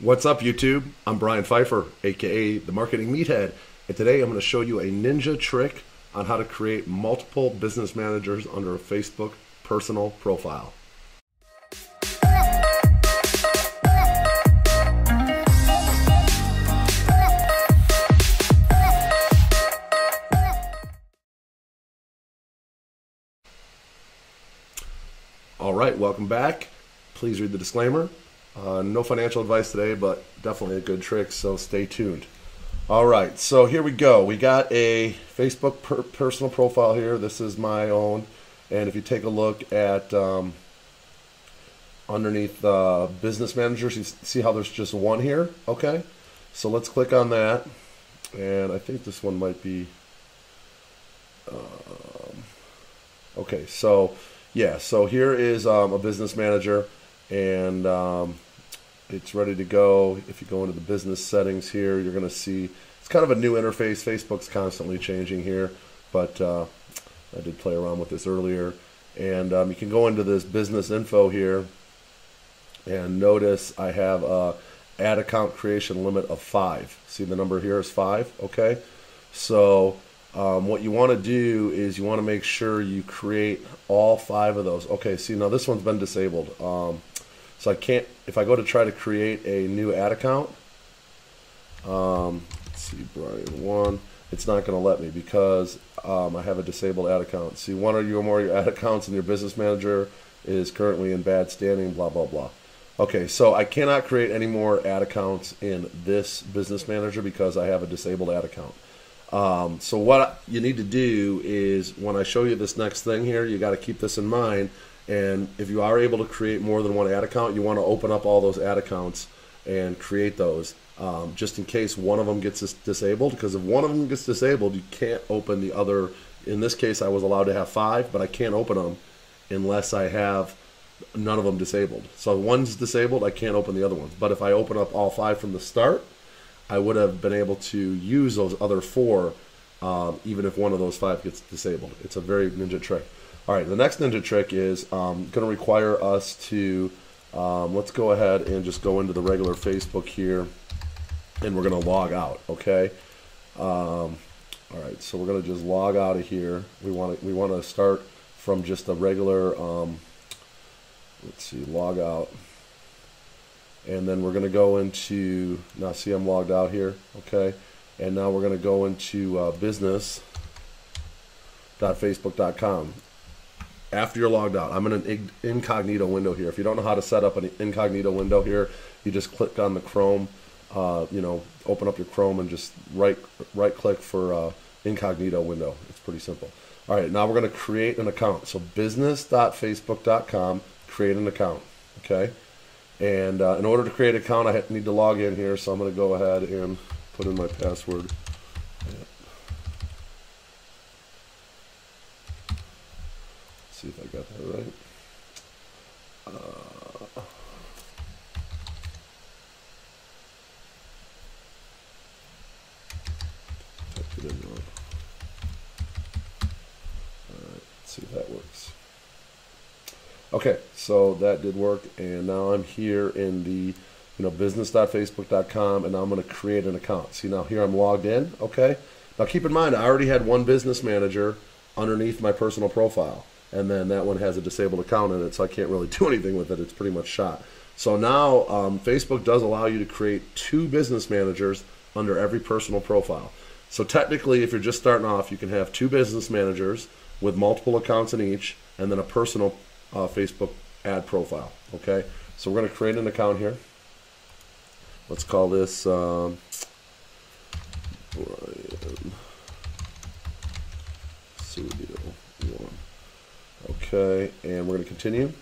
What's up, YouTube? I'm Brian Pfeiffer, aka the Marketing Meathead, and today I'm going to show you a ninja trick on how to create multiple business managers under a Facebook personal profile. All right, welcome back. Please read the disclaimer. No financial advice today, but definitely a good trick, so stay tuned. All right, so here we go. We got a Facebook personal profile here. This is my own, and if you take a look at underneath Business Managers, you see how there's just one here? Okay, so let's click on that, and I think this one might be... okay, so yeah, so here is a business manager, and it's ready to go. If you go into the business settings here, you're going to see it's kind of a new interface. Facebook's constantly changing here, but I did play around with this earlier. And you can go into this business info here, and notice I have a ad account creation limit of 5. See the number here is 5, okay? So what you want to do is you want to make sure you create all 5 of those. Okay, see now this one's been disabled. So I can't, if I go to try to create a new ad account, let's see, Brian 1, it's not going to let me because I have a disabled ad account. See, one or more of your ad accounts in your business manager is currently in bad standing, blah, blah, blah. Okay, so I cannot create any more ad accounts in this business manager because I have a disabled ad account. So what you need to do is when I show you this next thing here, you got to keep this in mind. And if you are able to create more than one ad account, you want to open up all those ad accounts and create those just in case one of them gets disabled. Because if one of them gets disabled, you can't open the other. In this case, I was allowed to have 5, but I can't open them unless I have none of them disabled. So if one's disabled, I can't open the other ones. But if I open up all 5 from the start, I would have been able to use those other 4 even if one of those 5 gets disabled. It's a very ninja trick. All right, the next ninja trick is going to require us to, let's go ahead and just go into the regular Facebook here, and we're going to log out, okay? All right, so we're going to just log out of here. We want to start from just a regular, let's see, log out. And then we're going to go into, now see I'm logged out here, okay? And now we're going to go into business.facebook.com. After you're logged out, I'm in an incognito window here. If you don't know how to set up an incognito window here, you just click on the Chrome, open up your Chrome and just right click for incognito window. It's pretty simple. All right, now we're going to create an account. So business.facebook.com, create an account, okay? And in order to create an account, I need to log in here, so I'm going to go ahead and put in my password. See if I got that right. Typed it in wrong. All right, let's see if that works. Okay, so that did work, and now I'm here in the business.facebook.com, and now I'm going to create an account. See, now here I'm logged in. Okay, now keep in mind I already had one business manager underneath my personal profile. And then that one has a disabled account in it, so I can't really do anything with it. It's pretty much shot. So now Facebook does allow you to create 2 business managers under every personal profile. So technically, if you're just starting off, you can have 2 business managers with multiple accounts in each, and then a personal Facebook ad profile. Okay, so we're going to create an account here. Let's call this Brian Studio 1. Okay, and we're going to continue,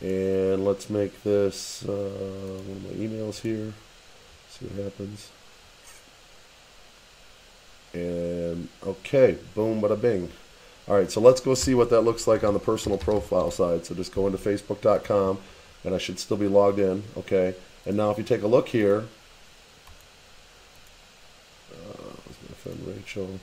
and let's make this one of my emails here, see what happens, and okay, boom, bada bing. All right, so let's go see what that looks like on the personal profile side. So just go into facebook.com, and I should still be logged in, okay, and now if you take a look here, I was going to friend Rachel.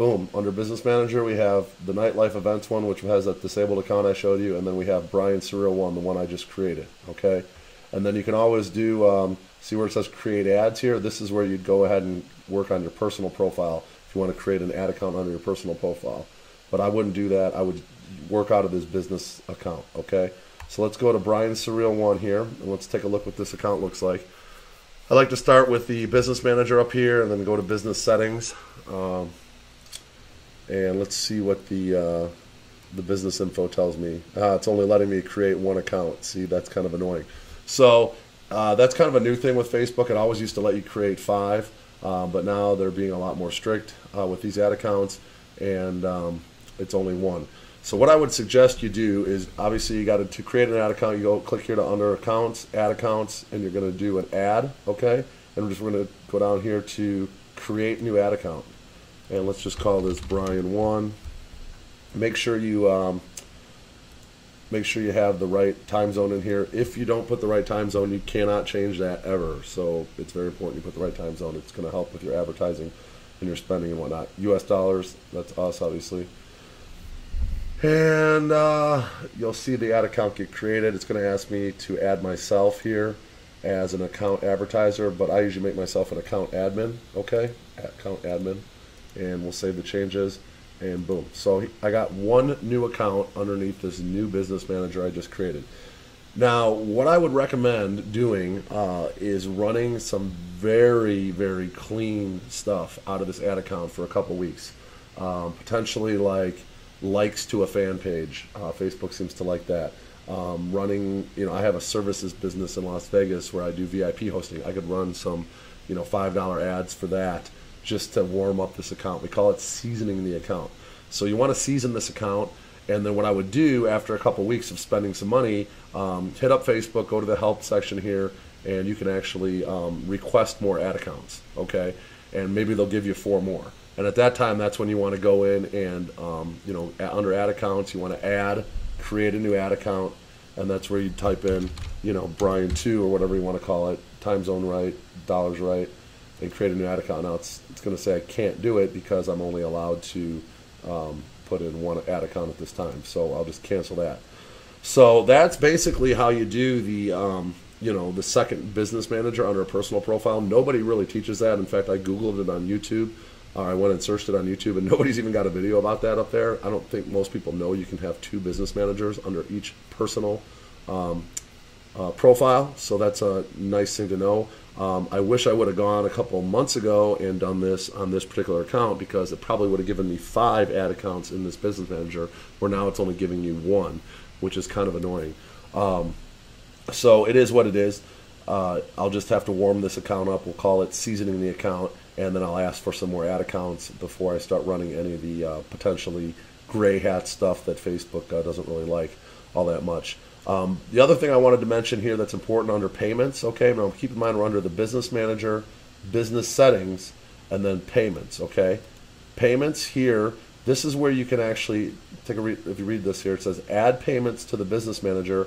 Boom, under Business Manager, we have the Nightlife Events one, which has that disabled account I showed you, and then we have Brian Serial 1, the one I just created, okay? And then you can always do, see where it says create ads here? This is where you'd go ahead and work on your personal profile if you want to create an ad account under your personal profile. But I wouldn't do that. I would work out of this business account, okay? So let's go to Brian Surreal 1 here, and let's take a look what this account looks like. I like to start with the business manager up here and then go to business settings. And let's see what the business info tells me. It's only letting me create one account. See, that's kind of annoying. So that's kind of a new thing with Facebook. It always used to let you create 5, but now they're being a lot more strict with these ad accounts, and it's only 1. So what I would suggest you do is, obviously you got to create an ad account. You go click here to under accounts, add accounts, and you're going to do an ad, okay? And we're going to go down here to create new ad account, and let's just call this Brian 1. Make sure you have the right time zone in here. If you don't put the right time zone, you cannot change that ever. So it's very important you put the right time zone. It's going to help with your advertising and your spending and whatnot. US dollars, that's us obviously. And you'll see the ad account get created. It's going to ask me to add myself here as an account advertiser, but I usually make myself an account admin, okay? Account admin. And we'll save the changes, and boom. So I got 1 new account underneath this new business manager I just created. Now, what I would recommend doing is running some very, very clean stuff out of this ad account for a couple weeks. Potentially like likes to a fan page. Facebook seems to like that. Running, I have a services business in Las Vegas where I do VIP hosting. I could run some, $5 ads for that just to warm up this account. We call it seasoning the account. So you want to season this account, and then what I would do after a couple weeks of spending some money, hit up Facebook, go to the help section here, and you can actually request more ad accounts, okay? And maybe they'll give you 4 more. And at that time, that's when you want to go in and, under ad accounts, you want to create a new ad account, and that's where you type in, Brian 2 or whatever you want to call it, time zone right, dollars right, and create a new ad account. Now it's going to say I can't do it because I'm only allowed to put in 1 ad account at this time. So I'll just cancel that. So that's basically how you do the second business manager under a personal profile. Nobody really teaches that. In fact, I Googled it on YouTube. I went and searched it on YouTube, and nobody's even got a video about that up there. I don't think most people know you can have 2 business managers under each personal profile, so that's a nice thing to know. I wish I would have gone a couple months ago and done this on this particular account, because it probably would have given me 5 ad accounts in this business manager, where now it's only giving you 1, which is kind of annoying. So it is what it is. I'll just have to warm this account up. We'll call it seasoning the account, and then I'll ask for some more ad accounts before I start running any of the potentially gray hat stuff that Facebook doesn't really like all that much. The other thing I wanted to mention here that's important under payments, okay, now keep in mind we're under the business manager, business settings, and then payments, okay? Payments here, this is where you can actually take a if you read this here, it says add payments to the business manager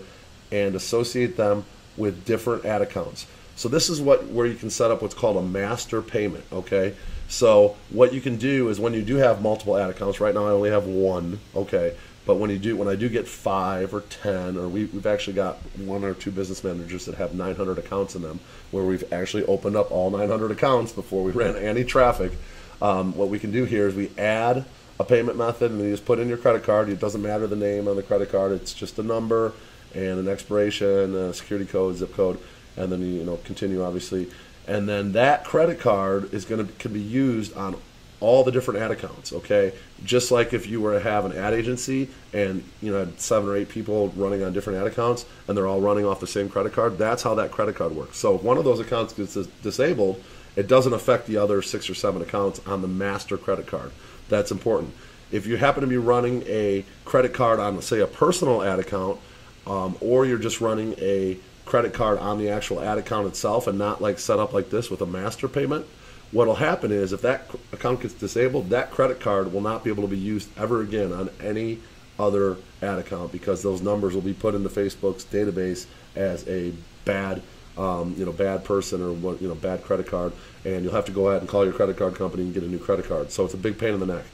and associate them with different ad accounts. So this is where you can set up what's called a master payment, okay? So what you can do is when you do have multiple ad accounts, right now I only have 1, okay? But when I do get 5 or 10, or we've actually got 1 or 2 business managers that have 900 accounts in them, where we've actually opened up all 900 accounts before we ran any traffic. What we can do here is we add a payment method, and you just put in your credit card. It doesn't matter the name on the credit card. It's just a number and an expiration, a security code, zip code, and then you continue obviously. And then that credit card can be used on all the different ad accounts, okay? Just like if you were to have an ad agency and had 7 or 8 people running on different ad accounts and they're all running off the same credit card, that's how that credit card works. So if one of those accounts gets disabled, it doesn't affect the other 6 or 7 accounts on the master credit card. That's important. If you happen to be running a credit card on, say, a personal ad account, or you're just running a credit card on the actual ad account itself and not like set up like this with a master payment, what will happen is if that account gets disabled, that credit card will not be able to be used ever again on any other ad account, because those numbers will be put into Facebook's database as a bad, bad person, or bad credit card, and you'll have to go ahead and call your credit card company and get a new credit card. So it's a big pain in the neck.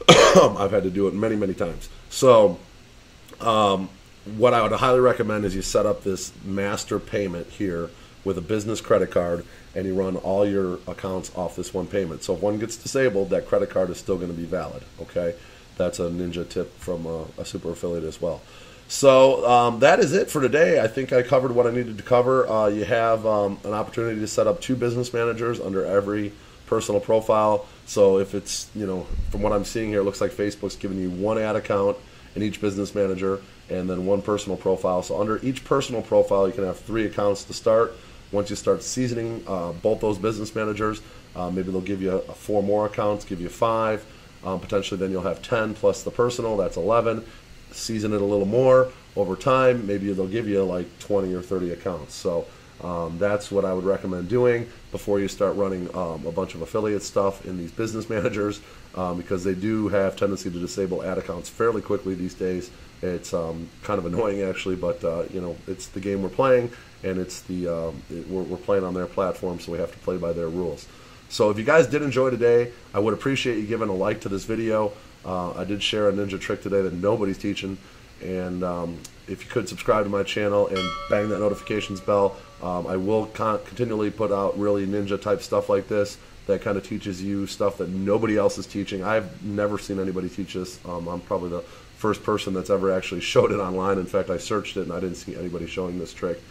I've had to do it many, many times. So what I would highly recommend is you set up this master payment here with a business credit card, and you run all your accounts off this one payment. So if one gets disabled, that credit card is still going to be valid. Okay, that's a ninja tip from a super affiliate as well. So that is it for today. I think I covered what I needed to cover. You have an opportunity to set up 2 business managers under every personal profile. So if it's, from what I'm seeing here, it looks like Facebook's giving you 1 ad account in each business manager and then 1 personal profile. So under each personal profile, you can have 3 accounts to start. Once you start seasoning both those business managers, maybe they'll give you 4 more accounts, give you 5. Potentially then you'll have 10 plus the personal, that's 11. Season it a little more over time, maybe they'll give you like 20 or 30 accounts. So that's what I would recommend doing before you start running a bunch of affiliate stuff in these business managers, because they do have tendency to disable ad accounts fairly quickly these days. It's kind of annoying actually, but it's the game we're playing, and it's we're playing on their platform, so we have to play by their rules. So if you guys did enjoy today, I would appreciate you giving a like to this video. I did share a ninja trick today that nobody's teaching, and if you could subscribe to my channel and bang that notifications bell, I will continually put out really ninja type stuff like this that kind of teaches you stuff that nobody else is teaching. I've never seen anybody teach this. I'm probably the first person that's ever actually showed it online. In fact, I searched it and I didn't see anybody showing this trick.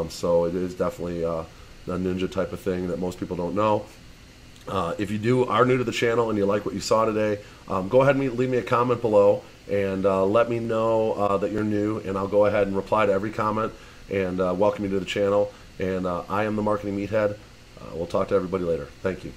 So it is definitely a ninja type of thing that most people don't know. If you are new to the channel and you like what you saw today, go ahead and leave me a comment below and let me know that you're new, and I'll go ahead and reply to every comment and welcome you to the channel. And I am the Marketing Meathead. We'll talk to everybody later. Thank you.